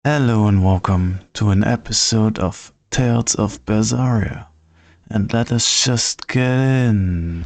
Hello and welcome to an episode of Tales of Berseria. And let us just get in.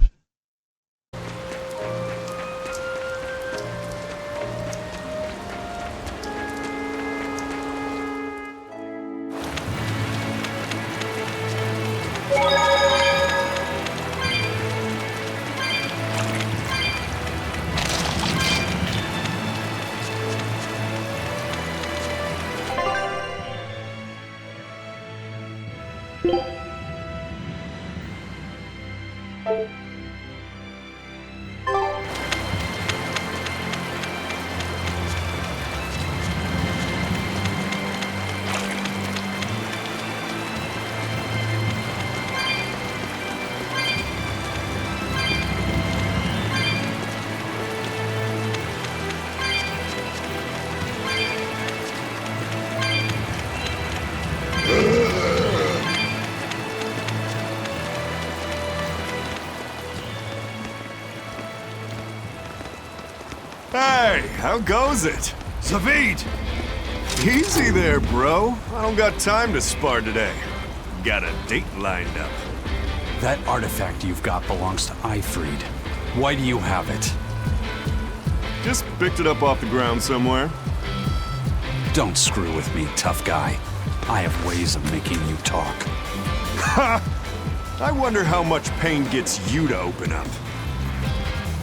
Hey, how goes it? Zavid! Easy there, bro. I don't got time to spar today. Got a date lined up. That artifact you've got belongs to Ifried. Why do you have it? Just picked it up off the ground somewhere. Don't screw with me, tough guy. I have ways of making you talk. Ha! I wonder how much pain gets you to open up.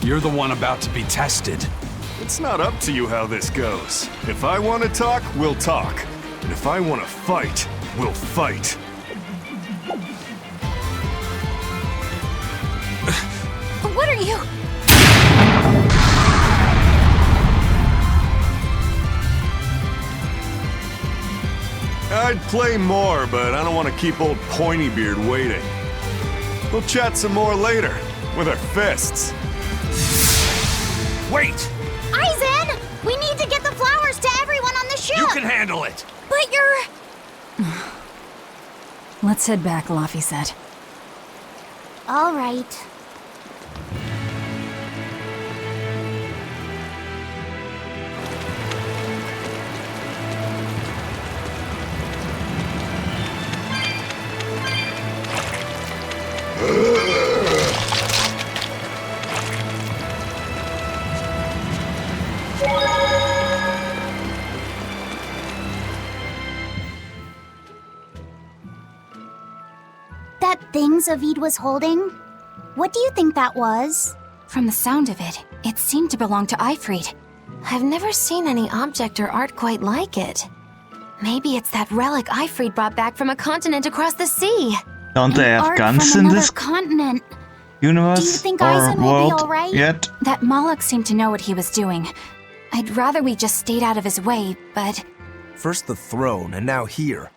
You're the one about to be tested. It's not up to you how this goes. If I want to talk, we'll talk. And if I want to fight, we'll fight. What are you? I'd play more, but I don't want to keep old Pointybeard waiting. We'll chat some more later, with our fists. Wait! Aizen! We need to get the flowers to everyone on the ship! You can handle it! But you're... Let's head back, Laffy said. All right. That thing Zavid was holding? What do you think that was? From the sound of it, it seemed to belong to Ifried. I've never seen any object or art quite like it. Maybe it's that relic Ifried brought back from a continent across the sea. Don't they have Art guns from in another this continent. universe Do you think or Aizen will be world all right? yet? That Moloch seemed to know what he was doing. I'd rather we just stayed out of his way, but... First the throne, and now here.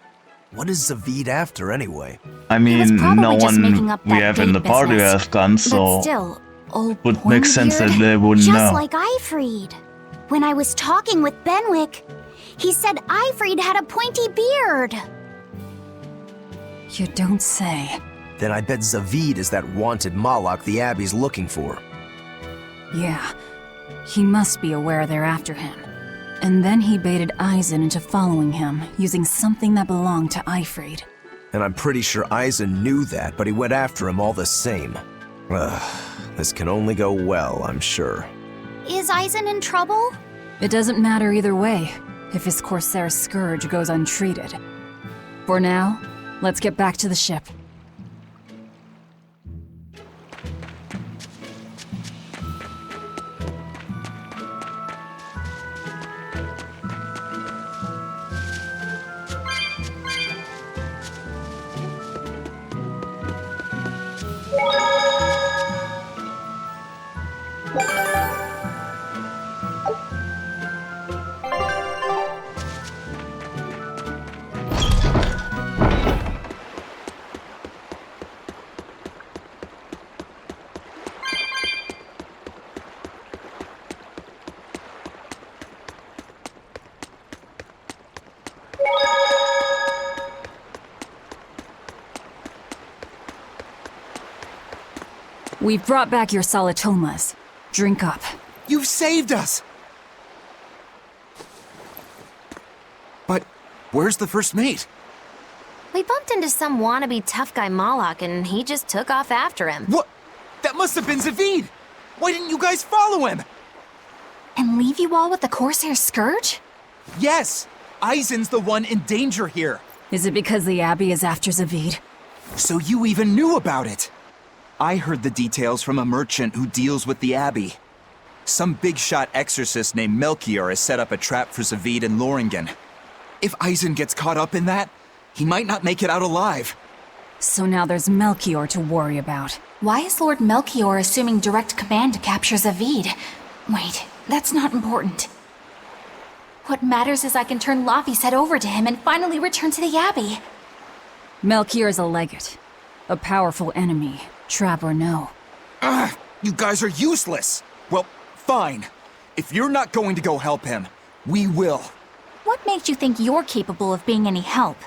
What is Zavid after, anyway? I He was mean, probably no just making one up we that have in the date party business. has guns, But so still, old would make sense that Pointybeard? they wouldn't Just know. like Ifried. When I was talking with Benwick, he said Ifried had a pointy beard. You don't say. Then I bet Zavid is that wanted Moloch the Abbey's looking for. Yeah, he must be aware they're after him. And then he baited Aizen into following him, using something that belonged to Ifried. And I'm pretty sure Aizen knew that, but he went after him all the same. This can only go well, I'm sure. Is Aizen in trouble? It doesn't matter either way, if his Corsair scourge goes untreated. For now, let's get back to the ship. We've brought back your solitomas. Drink up. You've saved us! But where's the first mate? We bumped into some wannabe tough guy Moloch, and he just took off after him. What? That must have been Zavid! Why didn't you guys follow him? And leave you all with the Corsair Scourge? Yes! Eisen's the one in danger here. Is it because the Abbey is after Zavid? So you even knew about it? I heard the details from a merchant who deals with the Abbey. Some big-shot exorcist named Melchior has set up a trap for Zavid and Loringen. If Eisen gets caught up in that, he might not make it out alive. So now there's Melchior to worry about. Why is Lord Melchior assuming direct command to capture Zavid? Wait, that's not important. What matters is I can turn Laffy's head over to him and finally return to the Abbey. Melchior's a legate. A powerful enemy, trap or no. Ugh, you guys are useless! Well, fine. If you're not going to go help him, we will. What makes you think you're capable of being any help?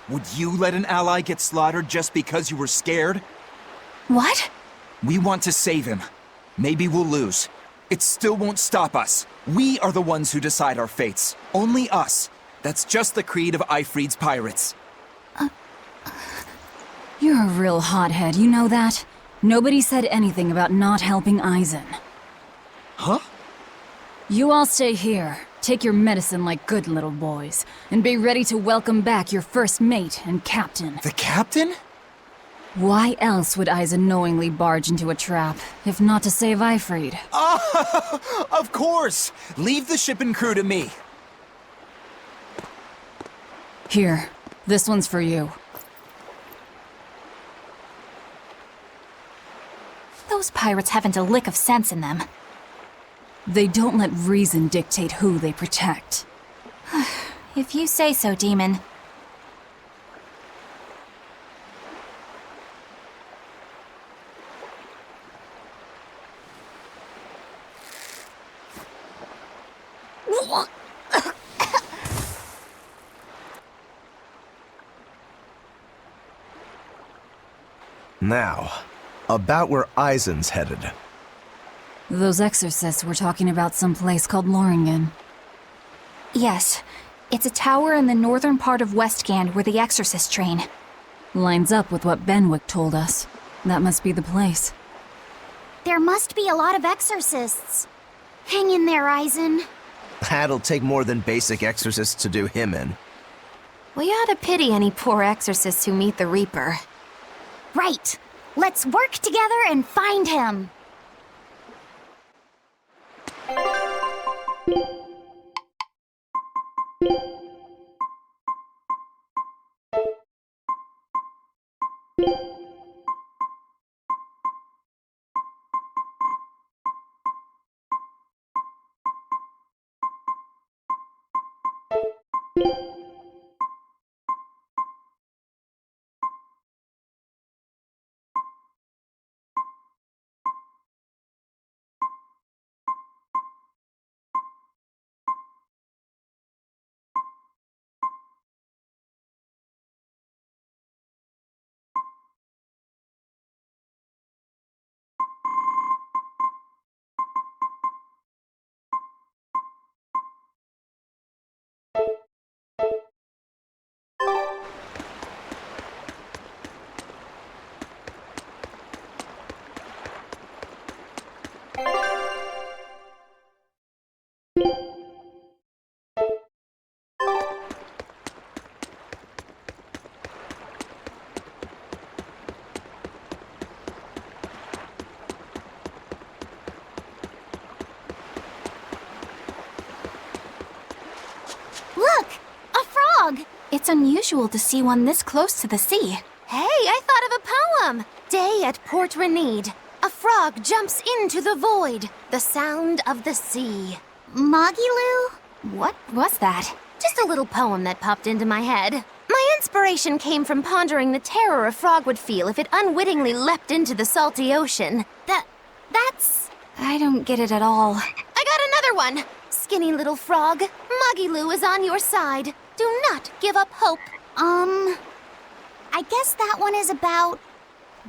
Would you let an ally get slaughtered just because you were scared? What? We want to save him. Maybe we'll lose. It still won't stop us. We are the ones who decide our fates. Only us. That's just the creed of Eifried's pirates. You're a real hothead, you know that? Nobody said anything about not helping Eisen. Huh? You all stay here, take your medicine like good little boys, and be ready to welcome back your first mate and captain. The captain? Why else would Eisen knowingly barge into a trap, if not to save Eifried? Ah, of course! Leave the ship and crew to me. Here, this one's for you. Those pirates haven't a lick of sense in them. They don't let reason dictate who they protect. If you say so, Demon. Now, about where Eisen's headed. Those exorcists were talking about some place called Loringen. Yes, it's a tower in the northern part of Westgand where the exorcists train. Lines up with what Benwick told us. That must be the place. There must be a lot of exorcists. Hang in there, Eisen. That'll take more than basic exorcists to do him in. We ought to pity any poor exorcists who meet the Reaper. Right. Let's work together and find him. Look! A frog! It's unusual to see one this close to the sea. Hey, I thought of a poem! Day at Port Renede. A frog jumps into the void. The sound of the sea. Magilu? What was that? Just a little poem that popped into my head. My inspiration came from pondering the terror a frog would feel if it unwittingly leapt into the salty ocean. That's... I don't get it at all. I got another one! Skinny little frog, Magilu is on your side. Do not give up hope. I guess that one is about...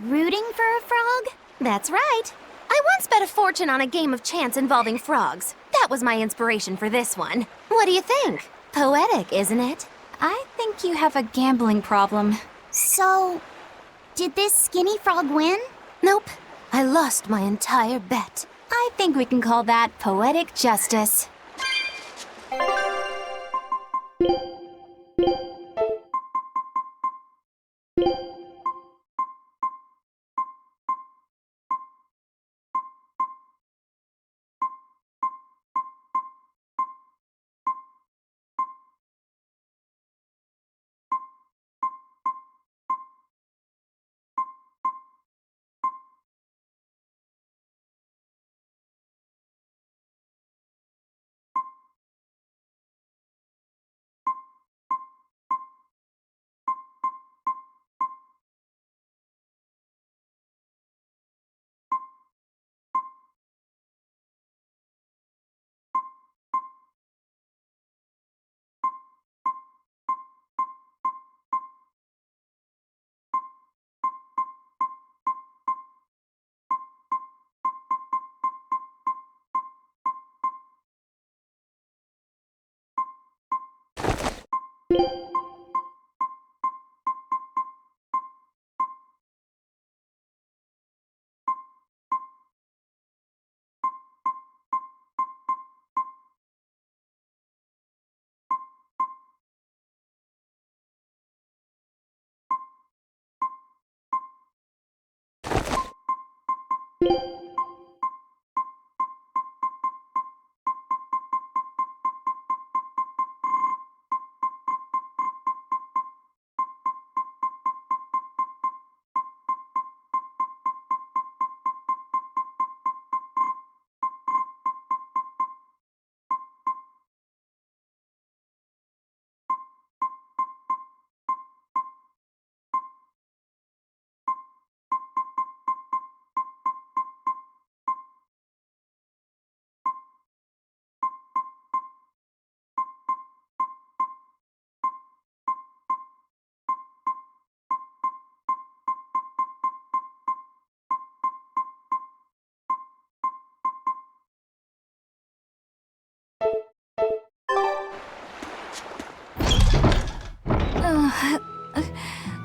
rooting for a frog? That's right. I once bet a fortune on a game of chance involving frogs. That was my inspiration for this one. What do you think? Poetic, isn't it? I think you have a gambling problem. So, did this skinny frog win? Nope. I lost my entire bet. I think we can call that poetic justice.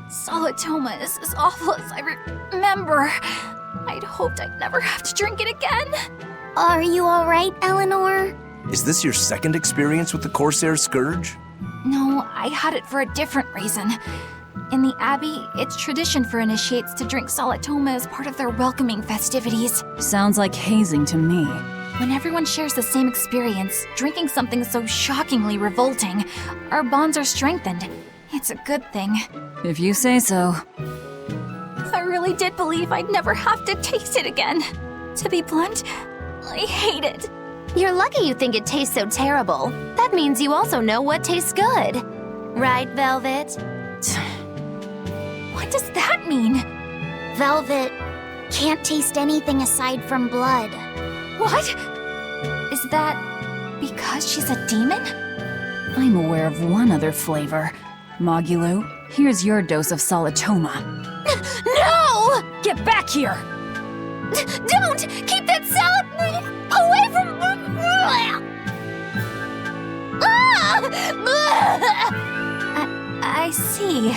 Solitoma is as awful as I remember. I'd hoped I'd never have to drink it again. Are you alright, Eleanor? Is this your second experience with the Corsair Scourge? No, I had it for a different reason. In the Abbey, it's tradition for initiates to drink Solitoma as part of their welcoming festivities. Sounds like hazing to me. When everyone shares the same experience, drinking something so shockingly revolting, our bonds are strengthened. It's a good thing. If you say so. I really did believe I'd never have to taste it again. To be blunt, I hate it. You're lucky you think it tastes so terrible. That means you also know what tastes good. Right, Velvet? What does that mean? Velvet can't taste anything aside from blood. What? Is that because she's a demon? I'm aware of one other flavor. Mogulu, here's your dose of Solitoma. No! Get back here! Don't! Keep that salad away from... I see.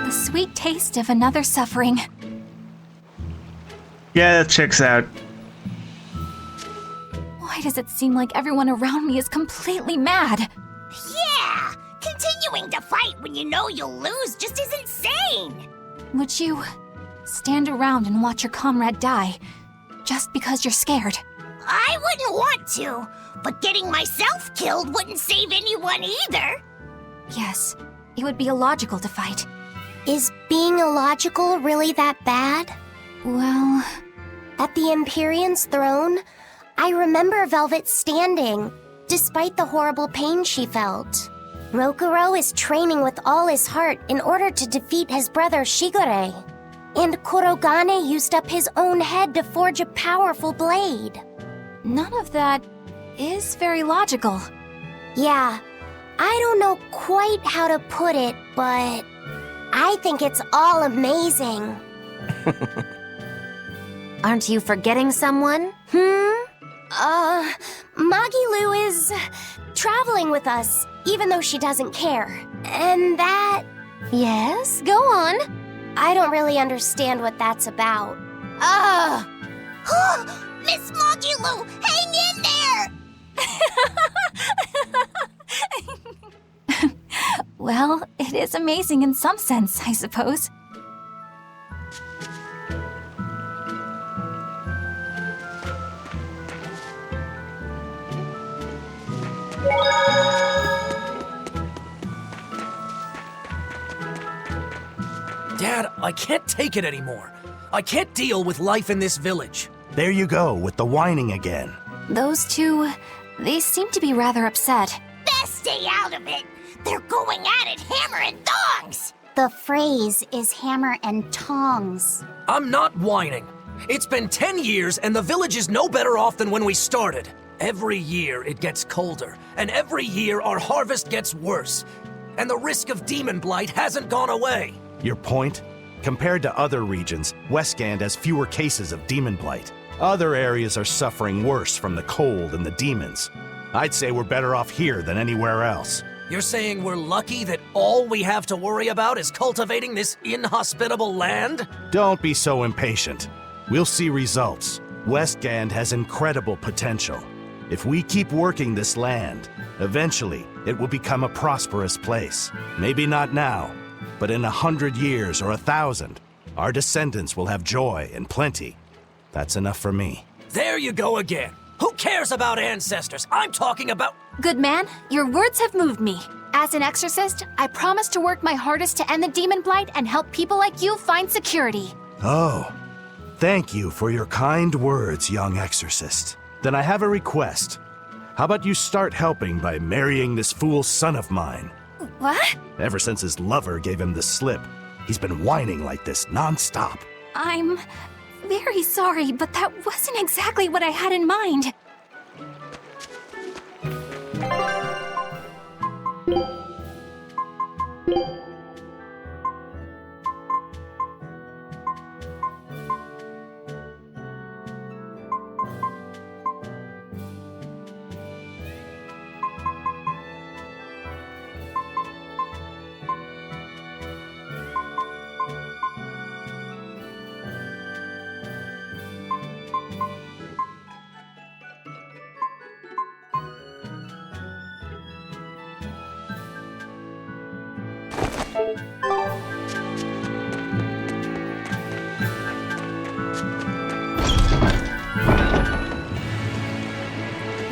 The sweet taste of another suffering. Yeah, that checks out. Why does it seem like everyone around me is completely mad? Yeah! Continuing to fight when you know you'll lose just is insane! Would you stand around and watch your comrade die just because you're scared? I wouldn't want to, but getting myself killed wouldn't save anyone either. Yes, it would be illogical to fight. Is being illogical really that bad? Well, At the Empyrean's throne, I remember Velvet standing, despite the horrible pain she felt. Rokuro is training with all his heart in order to defeat his brother Shigure. And Kurogane used up his own head to forge a powerful blade. none of that is very logical. Yeah, I don't know quite how to put it, but I think it's all amazing. Aren't you forgetting someone? Magilu is traveling with us, even though she doesn't care. And that... Yes, go on. I don't really understand what that's about. Miss Magilu, hang in there! Well, it is amazing in some sense, I suppose. Dad, I can't take it anymore. I can't deal with life in this village. There you go, with the whining again. Those two, they seem to be rather upset. Best stay out of it. They're going at it hammer and tongs. The phrase is hammer and tongs. I'm not whining. It's been 10 years and the village is no better off than when we started. Every year it gets colder, and every year our harvest gets worse. And the risk of demon blight hasn't gone away. Your point? Compared to other regions, Westgand has fewer cases of demon blight. Other areas are suffering worse from the cold and the demons. I'd say we're better off here than anywhere else. You're saying we're lucky that all we have to worry about is cultivating this inhospitable land? Don't be so impatient. We'll see results. Westgand has incredible potential. If we keep working this land, eventually it will become a prosperous place. Maybe not now, but in 100 years or 1,000, our descendants will have joy and plenty. That's enough for me. There you go again. Who cares about ancestors? I'm talking about... Good man, your words have moved me. As an exorcist, I promise to work my hardest to end the demon blight and help people like you find security. Oh, thank you for your kind words, young exorcist. Then I have a request. How about you start helping by marrying this fool son of mine? What? Ever since his lover gave him the slip, he's been whining like this non-stop. I'm very sorry, but that wasn't exactly what I had in mind.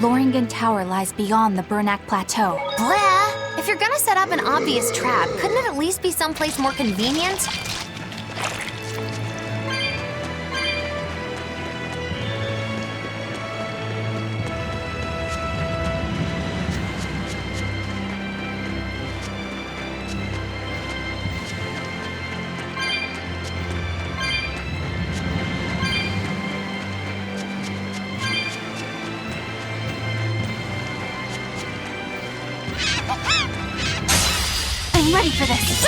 Loringen Tower lies beyond the Bernac Plateau. Blah! If you're gonna set up an obvious trap, couldn't it at least be someplace more convenient? I'm ready for this.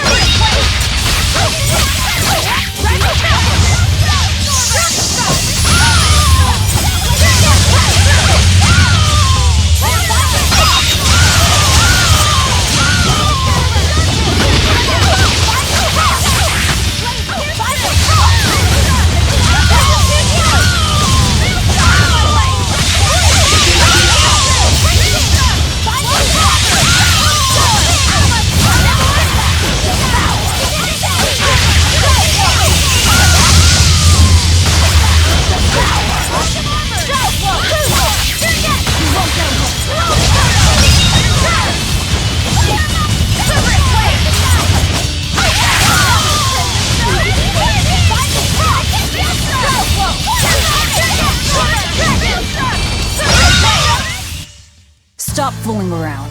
Stop fooling around.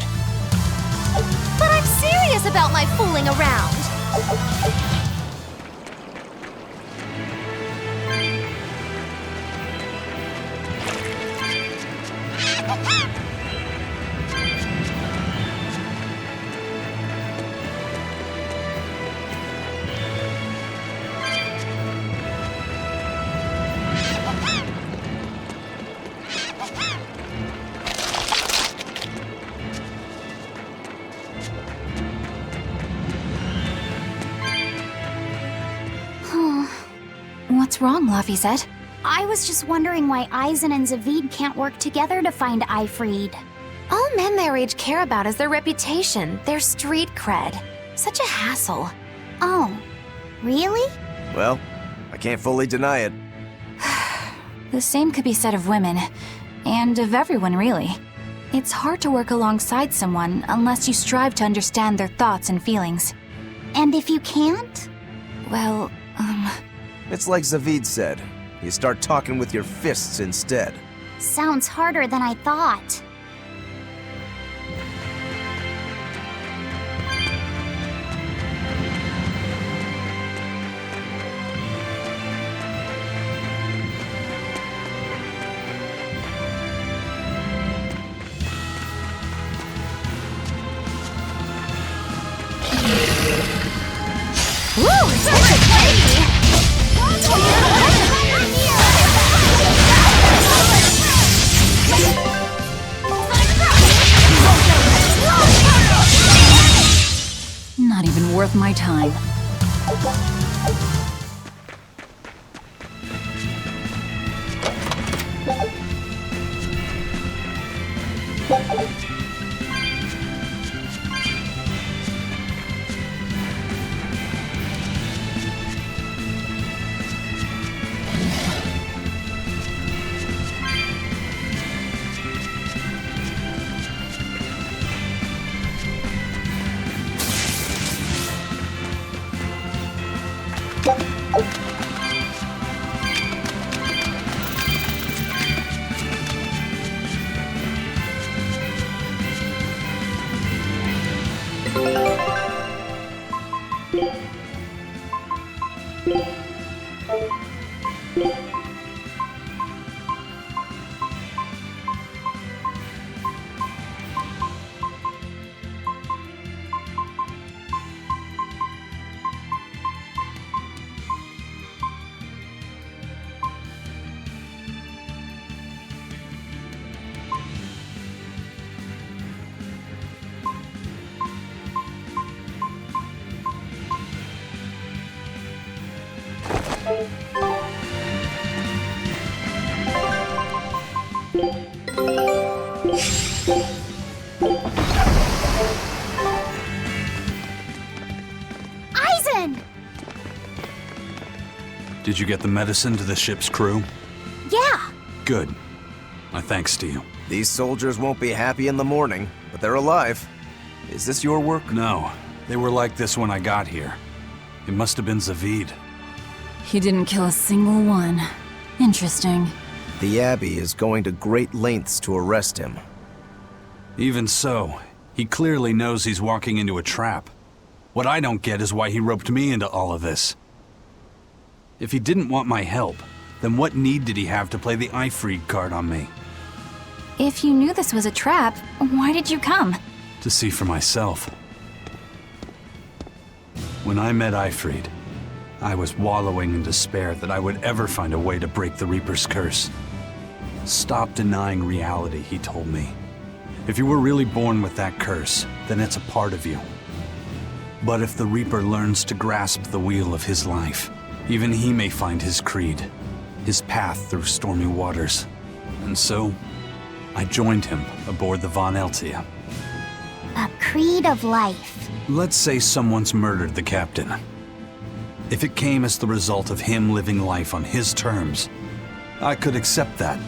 But I'm serious about my fooling around. What's wrong, Laphicet? I was just wondering why Eisen and Zavid can't work together to find Eifried. All men their age care about is their reputation, their street cred. Such a hassle. Oh, really? Well, I can't fully deny it. The same could be said of women, and of everyone, really. It's hard to work alongside someone unless you strive to understand their thoughts and feelings. And if you can't? Well, It's like Zavid said. You start talking with your fists instead. Sounds harder than I thought. Woo! Such a lady! Not even worth my time. Eisen! Did you get the medicine to the ship's crew? Yeah. Good. My thanks to you. These soldiers won't be happy in the morning, but they're alive. Is this your work? No. They were like this when I got here. It must have been Zavid. He didn't kill a single one. Interesting. The Abbey is going to great lengths to arrest him. Even so, he clearly knows he's walking into a trap. What I don't get is why he roped me into all of this. If he didn't want my help, then what need did he have to play the Eifried card on me? if you knew this was a trap, why did you come? To see for myself. When I met Eifried, I was wallowing in despair that I would ever find a way to break the Reaper's curse. Stop denying reality, he told me. If you were really born with that curse, then it's a part of you. But if the Reaper learns to grasp the wheel of his life, even he may find his creed, his path through stormy waters. And so, I joined him aboard the Von Eltia. A creed of life. Let's say someone's murdered the captain. If it came as the result of him living life on his terms, I could accept that.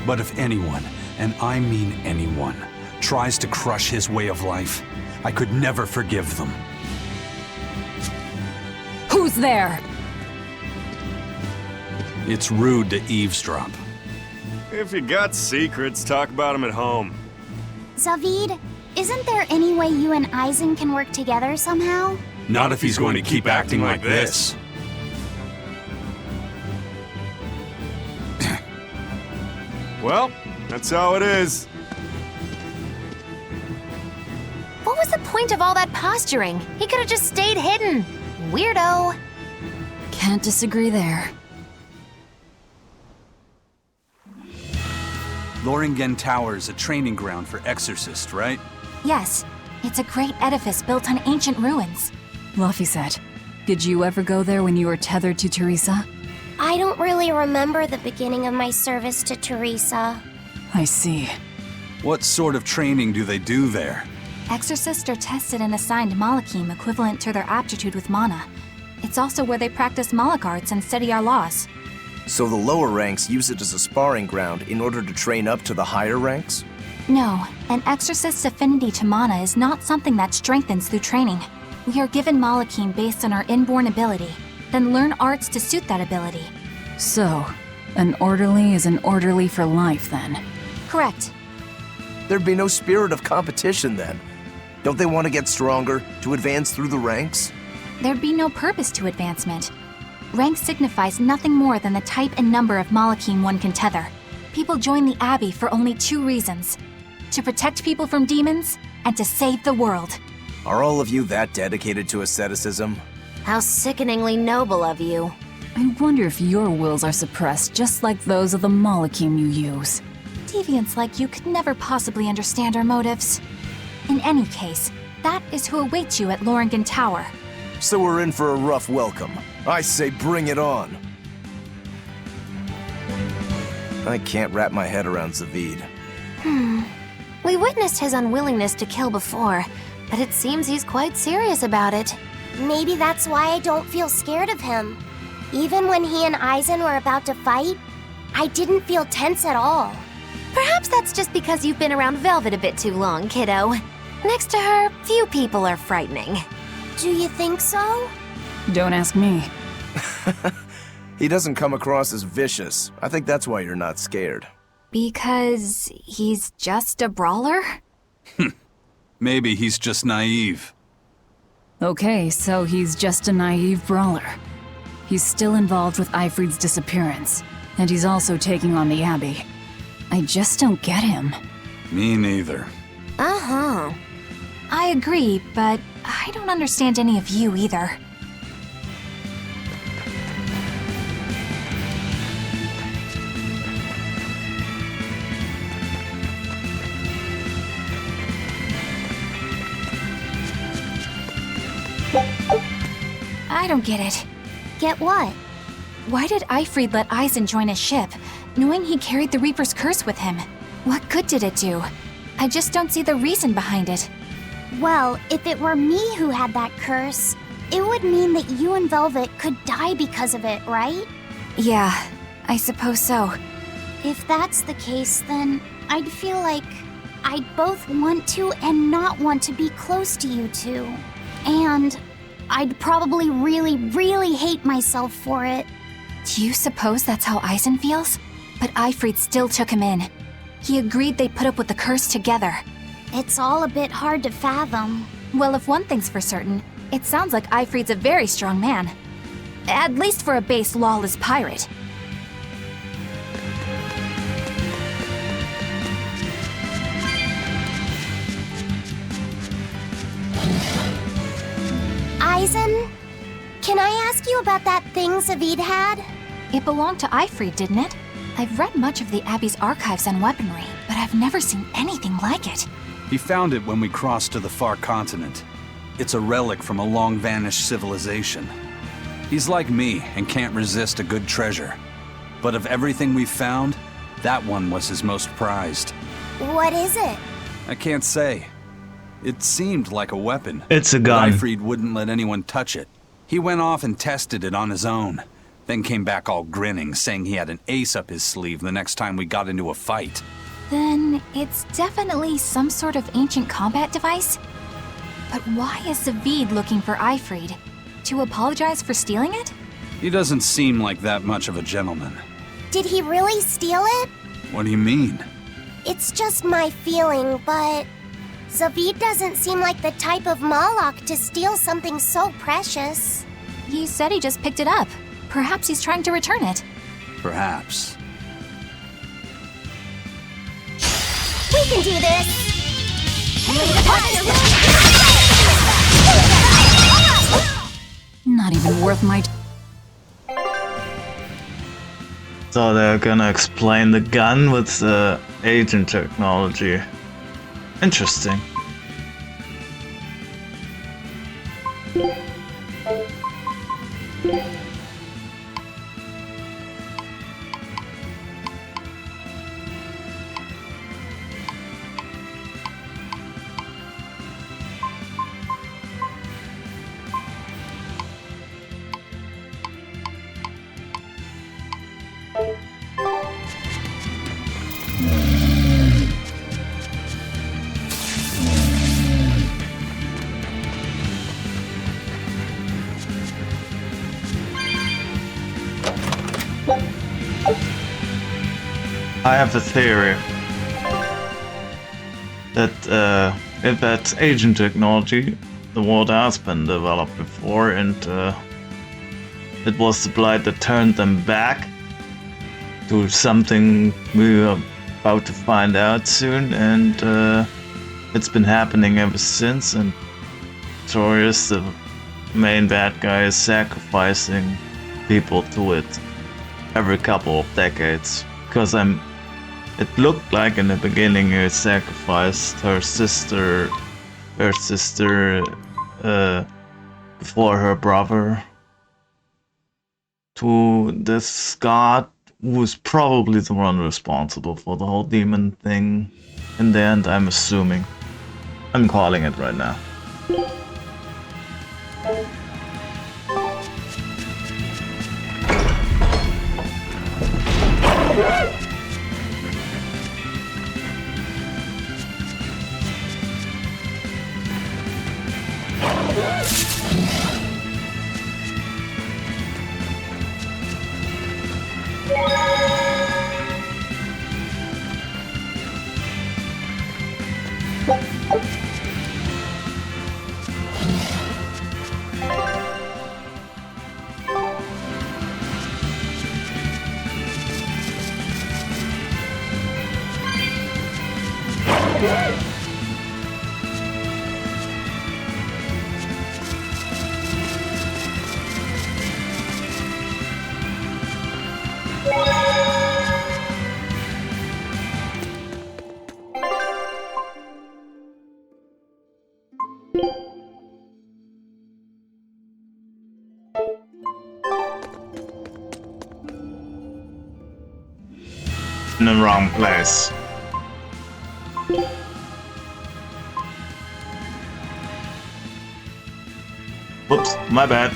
But if anyone, and I mean anyone, tries to crush his way of life, I could never forgive them. Who's there? It's rude to eavesdrop. If you got secrets, talk about them at home. Zavid, isn't there any way you and Eisen can work together somehow? Not if he's going to keep acting like this. Well, that's how it is. What was the point of all that posturing? He could have just stayed hidden. Weirdo. Can't disagree there. Loringen Tower's a training ground for exorcists, right? Yes, it's a great edifice built on ancient ruins. Laphicet, did you ever go there when you were tethered to Teresa? I don't really remember the beginning of my service to Teresa. I see. What sort of training do they do there? Exorcists are tested and assigned Malachim equivalent to their aptitude with mana. It's also where they practice Malak arts and study our laws. So the lower ranks use it as a sparring ground in order to train up to the higher ranks? No, an exorcist's affinity to mana is not something that strengthens through training. We are given Malachim based on our inborn ability, then learn arts to suit that ability. So, an orderly is an orderly for life then? Correct. There'd be no spirit of competition then. Don't they want to get stronger, to advance through the ranks? There'd be no purpose to advancement. Rank signifies nothing more than the type and number of Malachim one can tether. People join the Abbey for only 2 reasons: to protect people from demons, and to save the world. Are all of you that dedicated to asceticism? How sickeningly noble of you. I wonder if your wills are suppressed just like those of the Malachim you use. Deviants like you could never possibly understand our motives. In any case, that is who awaits you at Loringen Tower. So we're in for a rough welcome. I say bring it on. I can't wrap my head around Zavid. We witnessed his unwillingness to kill before, but it seems he's quite serious about it. Maybe that's why I don't feel scared of him. Even when he and Eisen were about to fight, I didn't feel tense at all. Perhaps that's just because you've been around Velvet a bit too long, kiddo. Next to her, few people are frightening. Do you think so? Don't ask me. He doesn't come across as vicious. I think that's why you're not scared. Because he's just a brawler? Maybe he's just naive. Okay, so he's just a naive brawler. He's still involved with Eifried's disappearance, and he's also taking on the Abbey. I just don't get him. Me neither. Uh-huh. I agree, but I don't understand any of you either. I don't get it. Get what? Why did Eifried let Eisen join his ship, knowing he carried the Reaper's curse with him? What good did it do? I just don't see the reason behind it. Well, if it were me who had that curse, it would mean that you and Velvet could die because of it, right? Yeah, I suppose so. If that's the case, then I'd feel like I'd both want to and not want to be close to you two. And I'd probably really hate myself for it. Do you suppose that's how Eisen feels? But Eifried still took him in. He agreed they'd put up with the curse together. It's all a bit hard to fathom. Well, if one thing's for certain, it sounds like Eifried's a very strong man. At least for a base lawless pirate. Eisen, can I ask you about that thing Zavid had? It belonged to Eifried, didn't it? I've read much of the Abbey's archives on weaponry, but I've never seen anything like it. He found it when we crossed to the far continent. It's a relic from a long-vanished civilization. He's like me and can't resist a good treasure. But of everything we've found, that one was his most prized. What is it? I can't say. It seemed like a weapon. It's a gun. But Eifried wouldn't let anyone touch it. He went off and tested it on his own. Then came back all grinning, saying he had an ace up his sleeve the next time we got into a fight. Then it's definitely some sort of ancient combat device? But why is Zavid looking for Eifried? To apologize for stealing it? He doesn't seem like that much of a gentleman. Did he really steal it? What do you mean? It's just my feeling, but Zavid doesn't seem like the type of Malak to steal something so precious. He said he just picked it up. Perhaps he's trying to return it. Perhaps. We can do this! Not even worth my So they're gonna explain the gun with the agent technology. Interesting. I have a theory that if that's agent technology, the world has been developed before, and it was the Blight that turned them back to something we are about to find out soon, and it's been happening ever since, and Torius, the main bad guy, is sacrificing people to it every couple of decades. Because it looked like in the beginning he sacrificed her sister before her brother to this god who's probably the one responsible for the whole demon thing. In the end, I'm assuming. I'm calling it right now. In the wrong place. Whoops, my bad.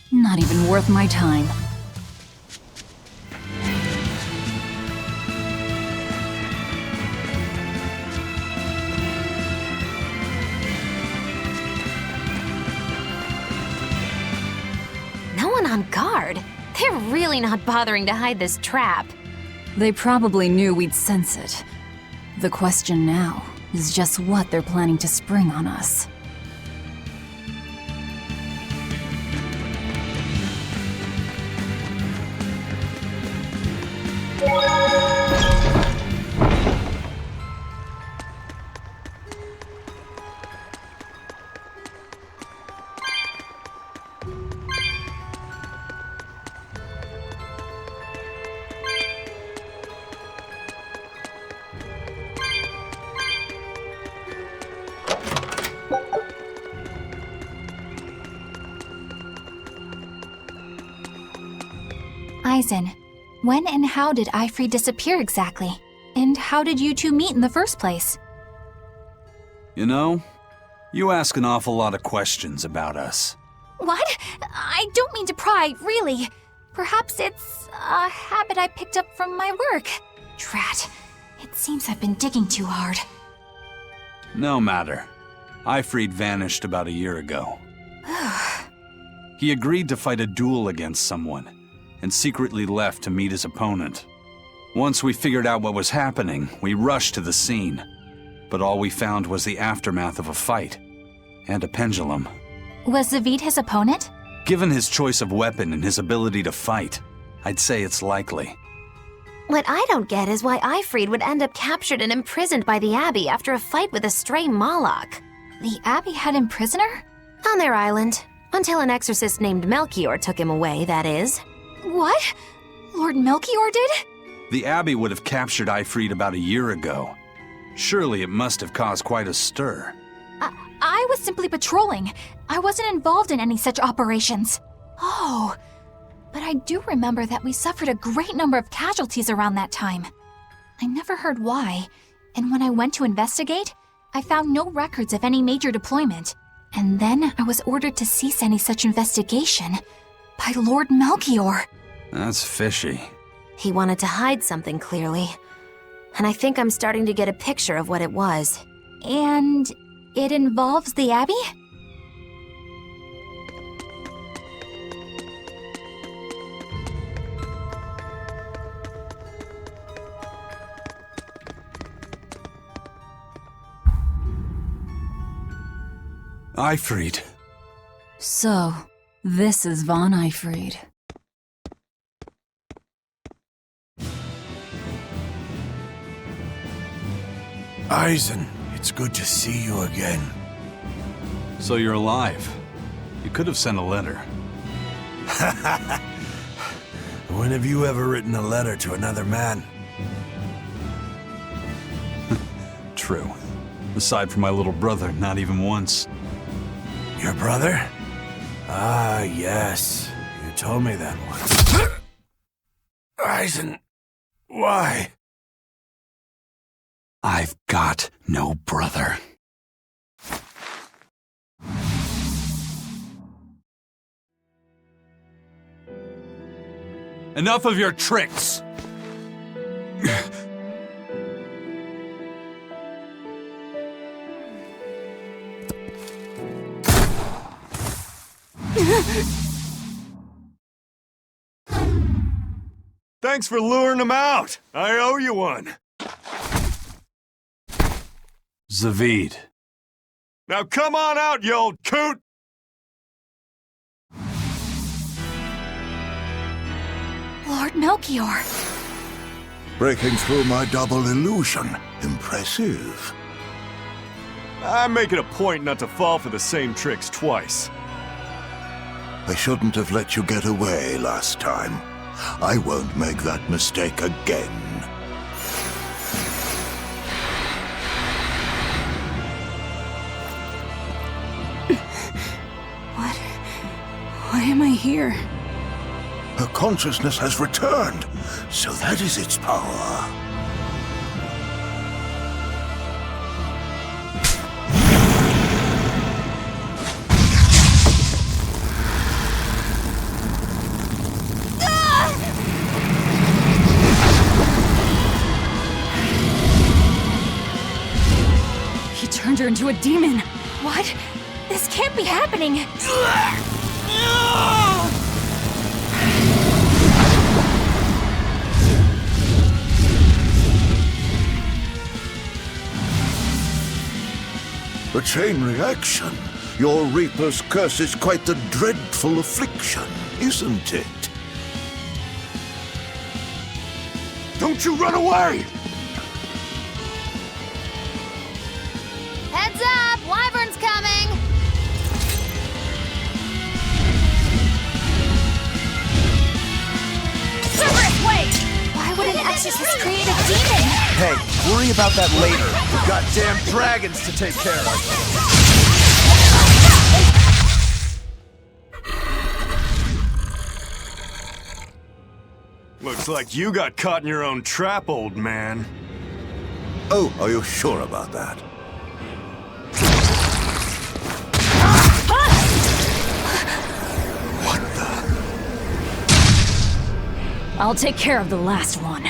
Not even worth my time. No one on guard. They're really not bothering to hide this trap. They probably knew we'd sense it. The question now is just what they're planning to spring on us. Eisen, when and how did Ifrit disappear exactly? And how did you two meet in the first place? You know, you ask an awful lot of questions about us. What? I don't mean to pry, really. Perhaps it's a habit I picked up from my work. Drat. It seems I've been digging too hard. No matter. Ifrit vanished about a year ago. He agreed to fight a duel against someone, and secretly left to meet his opponent. Once we figured out what was happening, we rushed to the scene. But all we found was the aftermath of a fight, and a pendulum. Was Zavid his opponent? Given his choice of weapon and his ability to fight, I'd say it's likely. What I don't get is why Ifrid would end up captured and imprisoned by the Abbey after a fight with a stray Moloch. The Abbey had him prisoner? On their island. Until an exorcist named Melchior took him away, that is. What? Lord Melchior did? The Abbey would have captured Ifrid about a year ago. Surely it must have caused quite a stir. I was simply patrolling. I wasn't involved in any such operations. Oh, but I do remember that we suffered a great number of casualties around that time. I never heard why, and when I went to investigate, I found no records of any major deployment. And then I was ordered to cease any such investigation by Lord Melchior. That's fishy. He wanted to hide something, clearly. And I think I'm starting to get a picture of what it was. And it involves the Abbey? Ifrid. So, this is Von Ifrid. Eisen, it's good to see you again. So you're alive. You could have sent a letter. When have you ever written a letter to another man? True. Aside from my little brother, not even once. Your brother? Ah, yes. You told me that once. Eisen, why? I've got no brother. Enough of your tricks! Thanks for luring him out. I owe you one. Zavid. Now come on out, you old coot! Lord Melchior. Breaking through my double illusion. Impressive. I make it a point not to fall for the same tricks twice. I shouldn't have let you get away last time. I won't make that mistake again. Why am I here? Her consciousness has returned, so that is its power. He turned her into a demon. What? This can't be happening. A chain reaction. Your Reaper's curse is quite the dreadful affliction, isn't it? Don't you run away! Heads up! Wyvern's coming! Cerberus, wait! Why would an exorcist create a demon? Hey, worry about that later. We've got damn dragons to take care of. Looks like you got caught in your own trap, old man. Oh, are you sure about that? What the? I'll take care of the last one.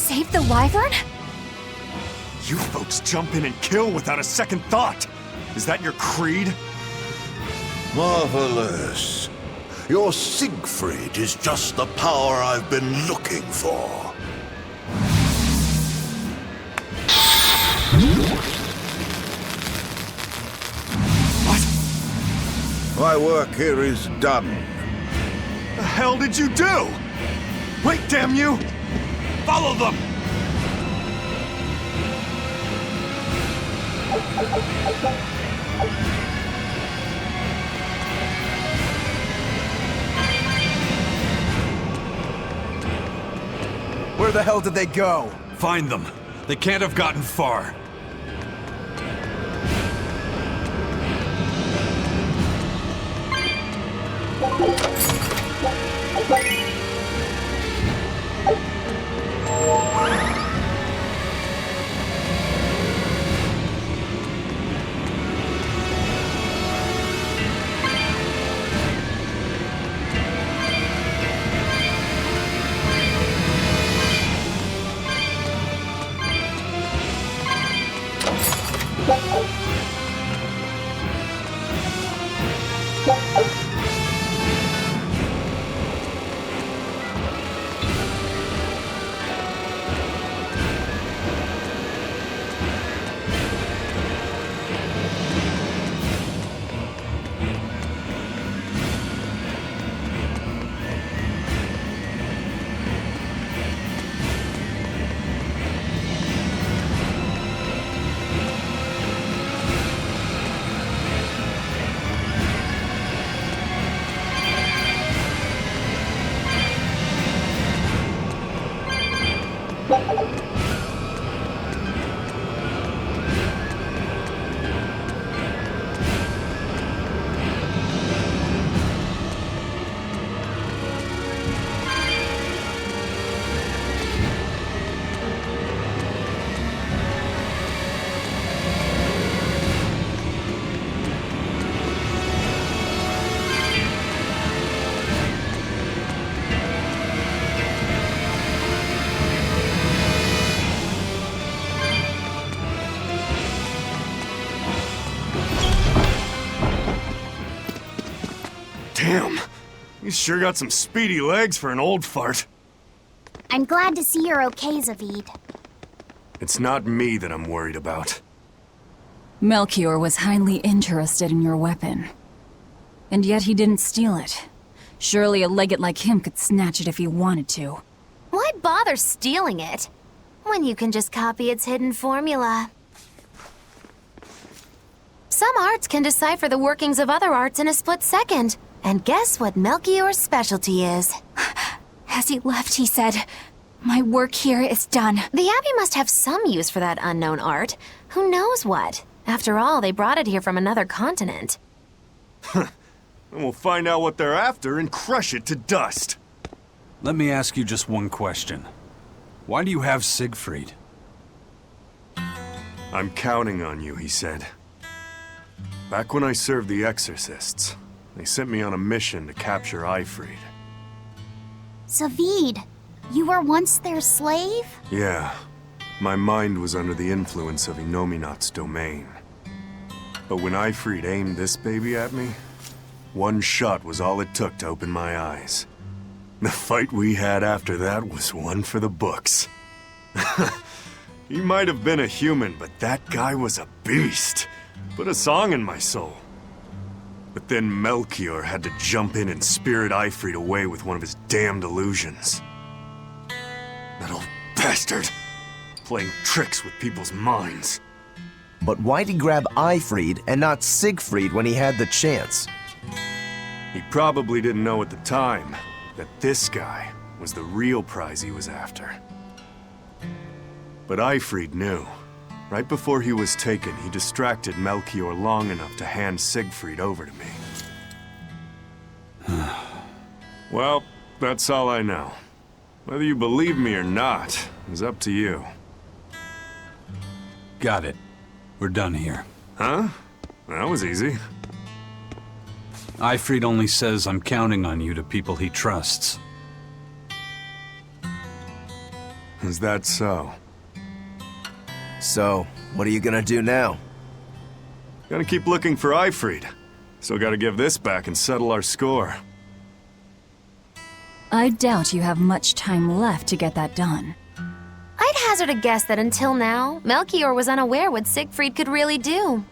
Save the wyvern? You folks jump in and kill without a second thought. Is that your creed? Marvelous. Your Siegfried is just the power I've been looking for. What? My work here is done. The hell did you do? Wait, damn you! Follow them! Where the hell did they go? Find them. They can't have gotten far. Damn. You sure got some speedy legs for an old fart. I'm glad to see you're okay, Zavid. It's not me that I'm worried about. Melchior was highly interested in your weapon. And yet he didn't steal it. Surely a legate like him could snatch it if he wanted to. Why bother stealing it when you can just copy its hidden formula? Some arts can decipher the workings of other arts in a split second. And guess what Melchior's specialty is? As he left, he said, "My work here is done." The Abbey must have some use for that unknown art. Who knows what? After all, they brought it here from another continent. And we'll find out what they're after and crush it to dust. Let me ask you just one question. Why do you have Siegfried? I'm counting on you, he said. Back when I served the Exorcists, they sent me on a mission to capture Eifried. Zavid, you were once their slave? Yeah. My mind was under the influence of Inominat's domain. But when Eifried aimed this baby at me, one shot was all it took to open my eyes. The fight we had after that was one for the books. He might have been a human, but that guy was a beast. Put a song in my soul. But then Melchior had to jump in and spirit Eifried away with one of his damned illusions. That old bastard! Playing tricks with people's minds. But why'd he grab Eifried and not Siegfried when he had the chance? He probably didn't know at the time that this guy was the real prize he was after. But Eifried knew. Right before he was taken, he distracted Melchior long enough to hand Siegfried over to me. Well, that's all I know. Whether you believe me or not is up to you. Got it. We're done here. Huh? That was easy. Eifried only says I'm counting on you to people he trusts. Is that so? So, what are you gonna do now? Gotta keep looking for Ifrid. Still gotta give this back and settle our score. I doubt you have much time left to get that done. I'd hazard a guess that until now, Melchior was unaware what Siegfried could really do.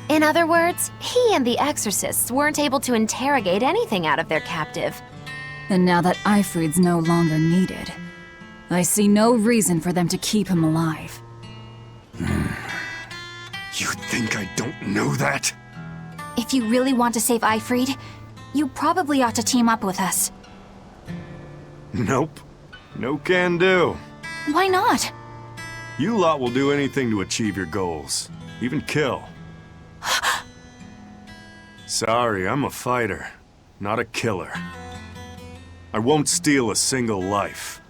In other words, he and the exorcists weren't able to interrogate anything out of their captive. And now that Ifrid's no longer needed, I see no reason for them to keep him alive. You think I don't know that? If you really want to save Ifrid, you probably ought to team up with us. Nope. No can do. Why not? You lot will do anything to achieve your goals. Even kill. Sorry, I'm a fighter, not a killer. I won't steal a single life.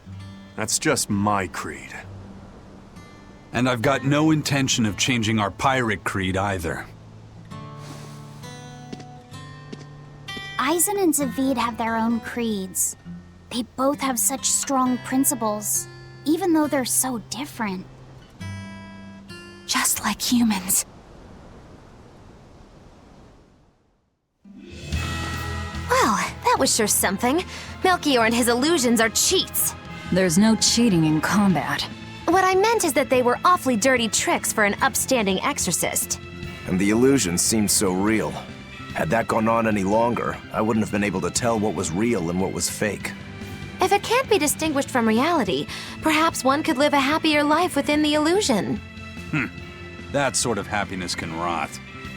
That's just my creed. And I've got no intention of changing our pirate creed either. Eisen and Zavid have their own creeds. They both have such strong principles, even though they're so different. Just like humans. Well, that was sure something. Melchior and his illusions are cheats. There's no cheating in combat. What I meant is that they were awfully dirty tricks for an upstanding exorcist. And the illusions seemed so real. Had that gone on any longer, I wouldn't have been able to tell what was real and what was fake. If it can't be distinguished from reality, perhaps one could live a happier life within the illusion. That sort of happiness can rot.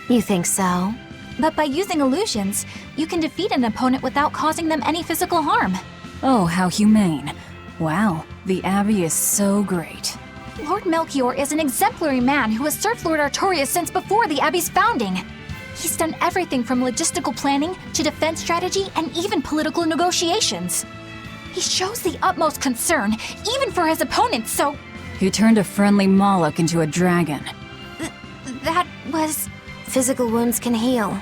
You think so? But by using illusions, you can defeat an opponent without causing them any physical harm. Oh, how humane. Wow, the Abbey is so great. Lord Melchior is an exemplary man who has served Lord Artorias since before the Abbey's founding. He's done everything from logistical planning to defense strategy and even political negotiations. He shows the utmost concern, even for his opponents, so... He turned a friendly Moloch into a dragon. That was... Physical wounds can heal.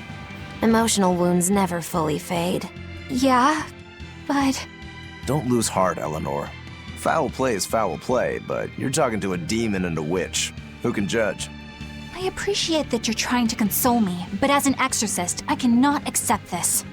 Emotional wounds never fully fade. Yeah, but... Don't lose heart, Eleanor. Foul play is foul play, but you're talking to a demon and a witch. Who can judge? I appreciate that you're trying to console me, but as an exorcist, I cannot accept this.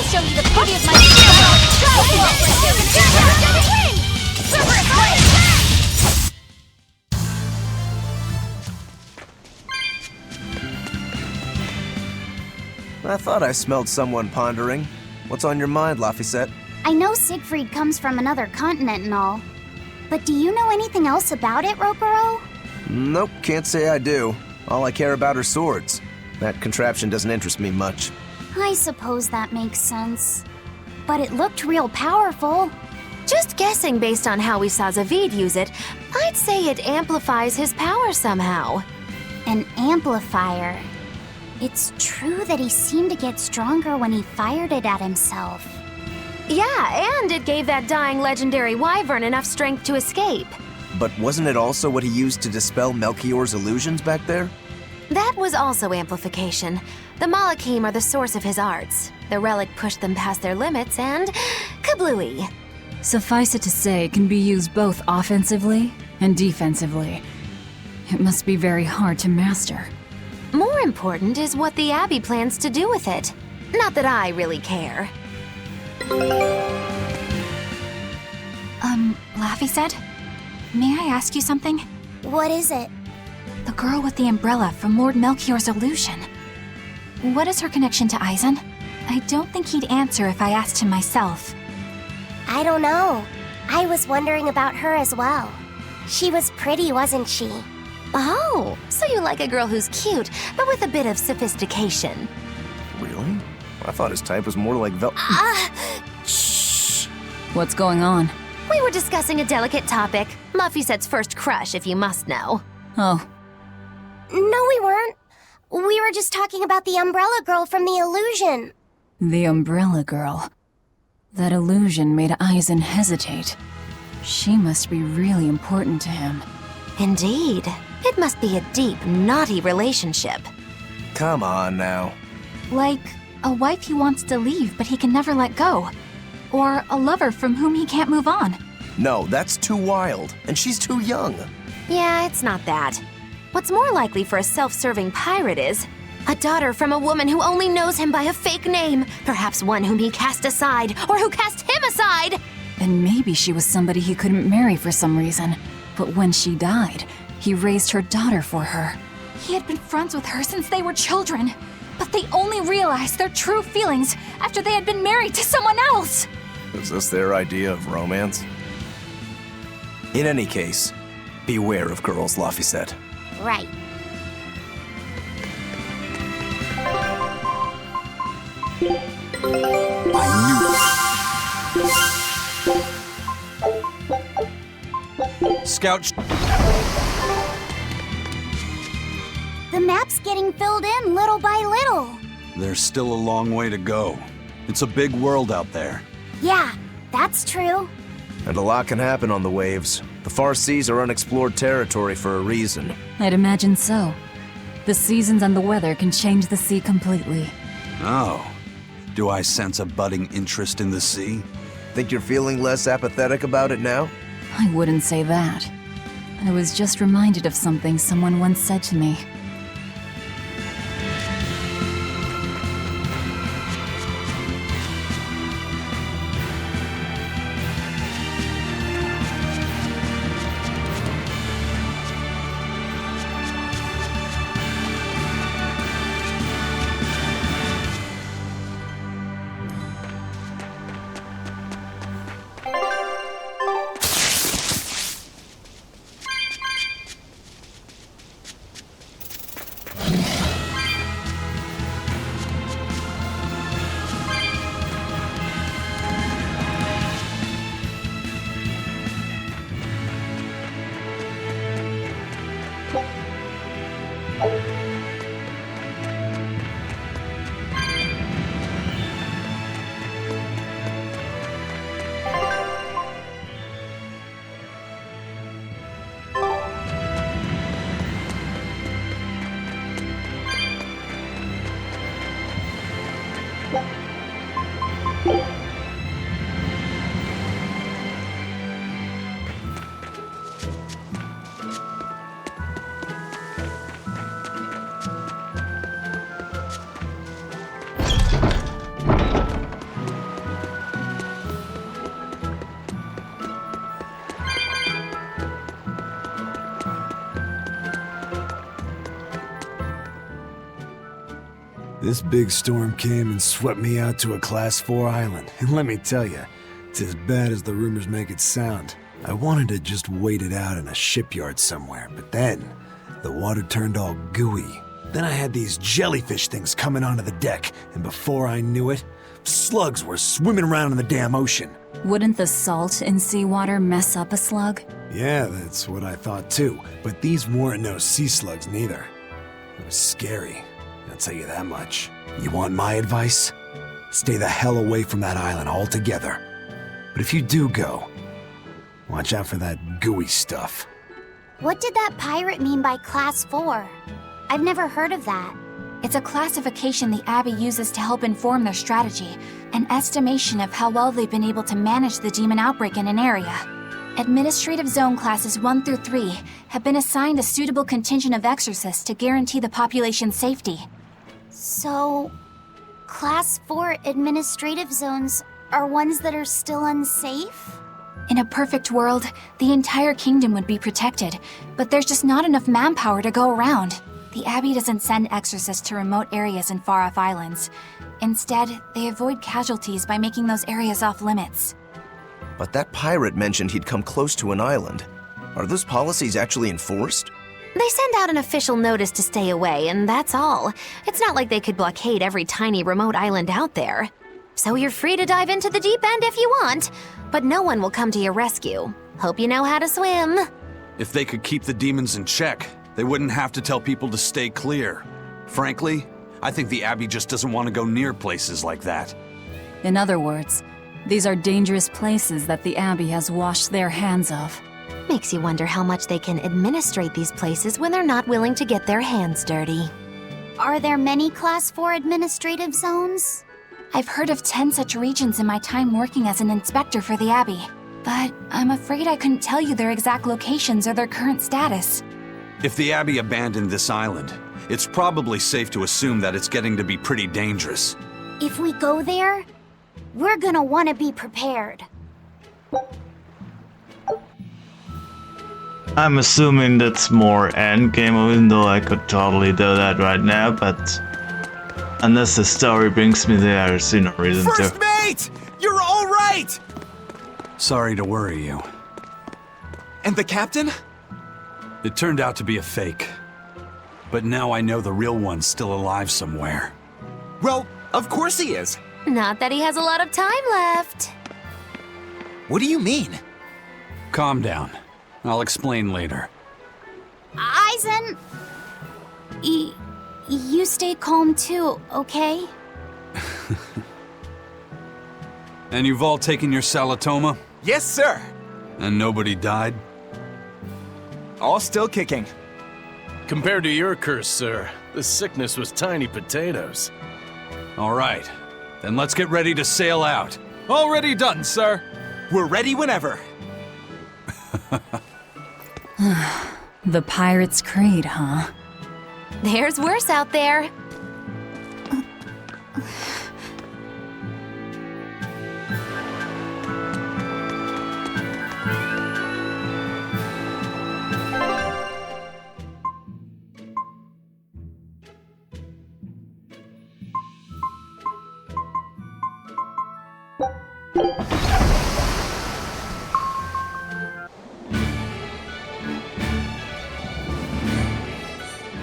Show you the beauty of my I thought I smelled someone pondering. What's on your mind, Laphicet? I know Siegfried comes from another continent and all, but do you know anything else about it, Rokuro? Nope, can't say I do. All I care about are swords. That contraption doesn't interest me much. I suppose that makes sense. But it looked real powerful. Just guessing based on how we saw Zavid use it, I'd say it amplifies his power somehow. An amplifier. It's true that he seemed to get stronger when he fired it at himself. Yeah, and it gave that dying legendary wyvern enough strength to escape. But wasn't it also what he used to dispel Melchior's illusions back there? That was also amplification. The Malachim are the source of his arts. The relic pushed them past their limits and kablooey. Suffice it to say, it can be used both offensively and defensively. It must be very hard to master. More important is what the Abbey plans to do with it. Not that I really care. Laffy said? May I ask you something? What is it? The girl with the umbrella from Lord Melchior's illusion. What is her connection to Eisen? I don't think he'd answer if I asked him myself. I don't know. I was wondering about her as well. She was pretty, wasn't she? Oh, so you like a girl who's cute, but with a bit of sophistication. Really? I thought his type was more like Shh! What's going on? We were discussing a delicate topic. Laphicette's first crush, if you must know. Oh. No, we weren't. We were just talking about the umbrella girl from the illusion. The umbrella girl. That illusion made Eisen hesitate. She must be really important to him. Indeed. It must be a deep, naughty relationship. Come on now. Like a wife he wants to leave but he can never let go. Or a lover from whom he can't move on. No, that's too wild, and she's too young. Yeah, it's not that. What's more likely for a self-serving pirate is a daughter from a woman who only knows him by a fake name, perhaps one whom he cast aside, or who cast him aside! And maybe she was somebody he couldn't marry for some reason. But when she died, he raised her daughter for her. He had been friends with her since they were children, but they only realized their true feelings after they had been married to someone else! Is this their idea of romance? In any case, beware of girls, Laffy said. Right. Scout. The map's getting filled in little by little. There's still a long way to go. It's a big world out there. Yeah, that's true. And a lot can happen on the waves. The far seas are unexplored territory for a reason. I'd imagine so. The seasons and the weather can change the sea completely. Oh. Do I sense a budding interest in the sea? Think you're feeling less apathetic about it now? I wouldn't say that. I was just reminded of something someone once said to me. This big storm came and swept me out to a Class 4 island, and let me tell you, it's as bad as the rumors make it sound. I wanted to just wait it out in a shipyard somewhere, but then the water turned all gooey. Then I had these jellyfish things coming onto the deck, and before I knew it, slugs were swimming around in the damn ocean. Wouldn't the salt in seawater mess up a slug? Yeah, that's what I thought too, but these weren't no sea slugs neither. It was scary. tell you that much. You want my advice? Stay the hell away from that island altogether. But if you do go, watch out for that gooey stuff. What did that pirate mean by Class 4? I've never heard of that. It's a classification the Abbey uses to help inform their strategy, an estimation of how well they've been able to manage the demon outbreak in an area. Administrative Zone Classes 1 through 3 have been assigned a suitable contingent of exorcists to guarantee the population's safety. So, Class 4 administrative zones are ones that are still unsafe? In a perfect world, the entire kingdom would be protected, but there's just not enough manpower to go around. The Abbey doesn't send exorcists to remote areas and far-off islands. Instead, they avoid casualties by making those areas off-limits. But that pirate mentioned he'd come close to an island. Are those policies actually enforced? They send out an official notice to stay away, and that's all. It's not like they could blockade every tiny remote island out there. So you're free to dive into the deep end if you want, but no one will come to your rescue. Hope you know how to swim. If they could keep the demons in check, they wouldn't have to tell people to stay clear. Frankly, I think the Abbey just doesn't want to go near places like that. In other words, these are dangerous places that the Abbey has washed their hands of. Makes you wonder how much they can administrate these places when they're not willing to get their hands dirty. Are there many Class 4 administrative zones? I've heard of 10 such regions in my time working as an inspector for the Abbey, but I'm afraid I couldn't tell you their exact locations or their current status. If the Abbey abandoned this island, it's probably safe to assume that it's getting to be pretty dangerous. If we go there, we're gonna want to be prepared. I'm assuming that's more endgame, even though I could totally do that right now, but unless the story brings me there, I see no reason to. First mate! You're all right! Sorry to worry you. And the captain? It turned out to be a fake. But now I know the real one's still alive somewhere. Well, of course he is. Not that he has a lot of time left. What do you mean? Calm down. I'll explain later. Eisen! You stay calm too, okay? And you've all taken your Salatoma? Yes, sir. And nobody died? All still kicking. Compared to your curse, sir, the sickness was tiny potatoes. All right. Then let's get ready to sail out. Already done, sir. We're ready whenever. The Pirate's Creed, huh? There's worse out there.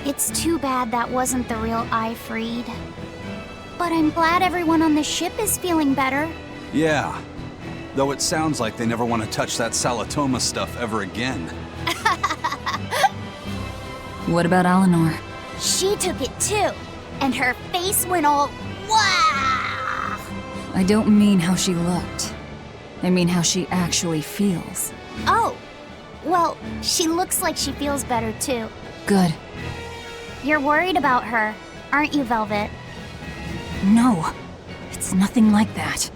It's too bad that wasn't the real Ifreed. But I'm glad everyone on the ship is feeling better. Yeah. Though it sounds like they never want to touch that Salatoma stuff ever again. What about Eleanor? She took it too, and her face went all wow. I don't mean how she looked. I mean how she actually feels. Oh, well, she looks like she feels better too. Good. You're worried about her, aren't you, Velvet? No, it's nothing like that.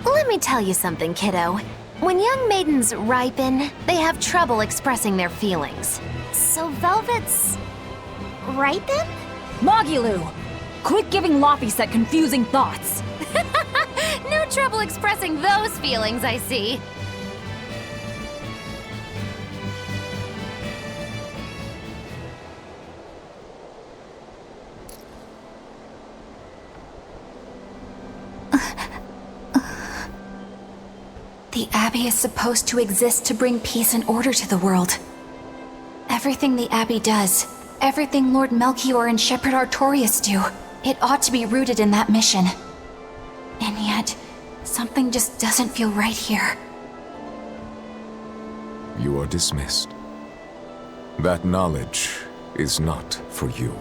Let me tell you something, kiddo. When young maidens ripen, they have trouble expressing their feelings. So Velvet's ripen? Mogilu! Quit giving Laphicet confusing thoughts! No trouble expressing those feelings, I see. The Abbey is supposed to exist to bring peace and order to the world. Everything the Abbey does, everything Lord Melchior and Shepherd Artorius do, it ought to be rooted in that mission. And yet, something just doesn't feel right here. You are dismissed. That knowledge is not for you.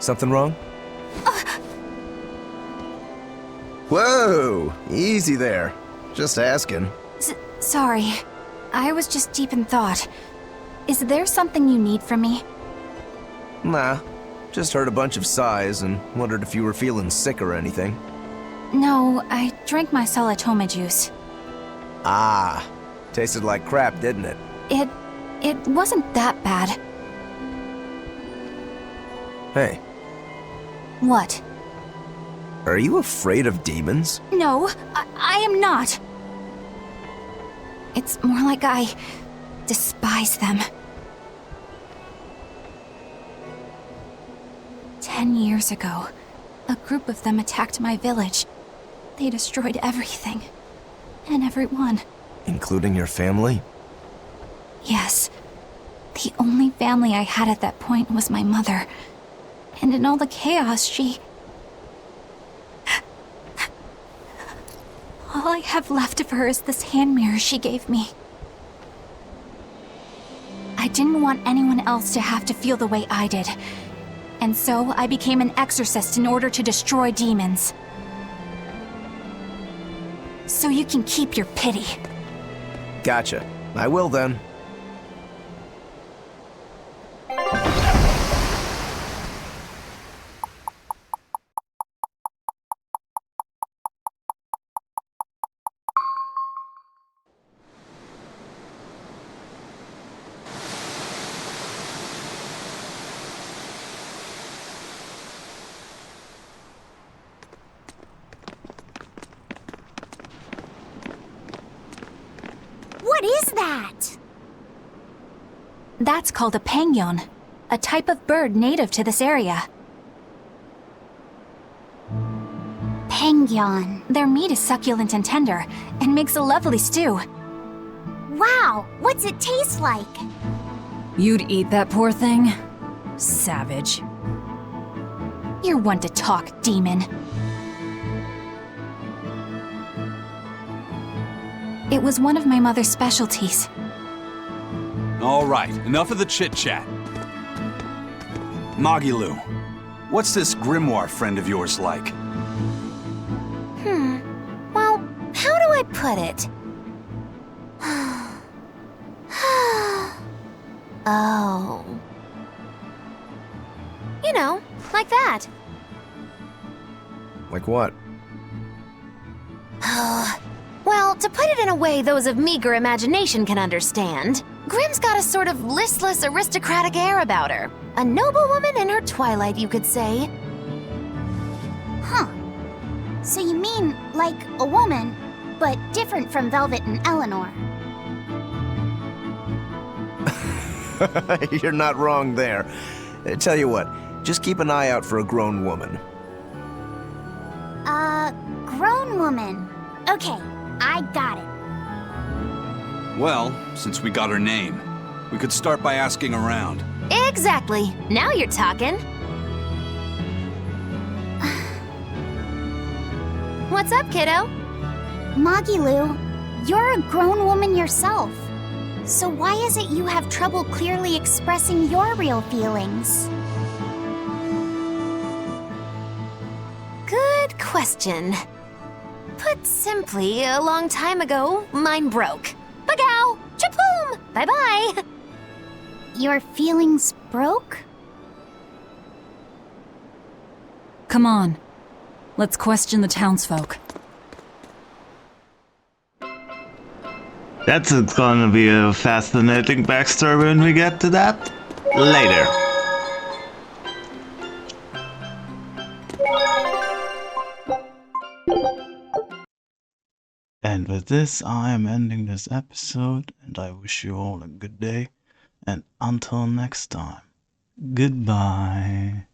Something wrong? Whoa! Easy there. Just asking. Sorry. I was just deep in thought. Is there something you need from me? Nah. Just heard a bunch of sighs and wondered if you were feeling sick or anything. No, I drank my Salatoma juice. Ah. Tasted like crap, didn't it? It wasn't that bad. Hey. What? Are you afraid of demons? No, I am not. It's more like I despise them. 10 years ago, a group of them attacked my village. They destroyed everything. And everyone. Including your family? Yes. The only family I had at that point was my mother. And in all the chaos, she... All I have left of her is this hand mirror she gave me. I didn't want anyone else to have to feel the way I did. And so I became an exorcist in order to destroy demons. So you can keep your pity. Gotcha. I will then. What is that? That's called a pangyon, a type of bird native to this area. Pangyon. Their meat is succulent and tender, and makes a lovely stew. Wow, what's it taste like? You'd eat that poor thing? Savage. You're one to talk, demon. It was one of my mother's specialties. All right, enough of the chit-chat. Magilu, what's this grimoire friend of yours like? Well, how do I put it? Oh. You know, like that. Like what? Well, to put it in a way those of meager imagination can understand, Grimm's got a sort of listless, aristocratic air about her. A noble woman in her twilight, you could say. Huh. So you mean like a woman, but different from Velvet and Eleanor. You're not wrong there. Tell you what, just keep an eye out for a grown woman. Grown woman. Okay, I got it. Well, since we got her name, we could start by asking around. Exactly. Now you're talking. What's up, kiddo? Magilu, you're a grown woman yourself. So why is it you have trouble clearly expressing your real feelings? Good question. Put simply, a long time ago, mine broke. Bagow! Chapoom! Bye-bye! Your feelings broke? Come on. Let's question the townsfolk. That's gonna be a fascinating backstory when we get to that later. And with this, I am ending this episode, and I wish you all a good day, and until next time, goodbye.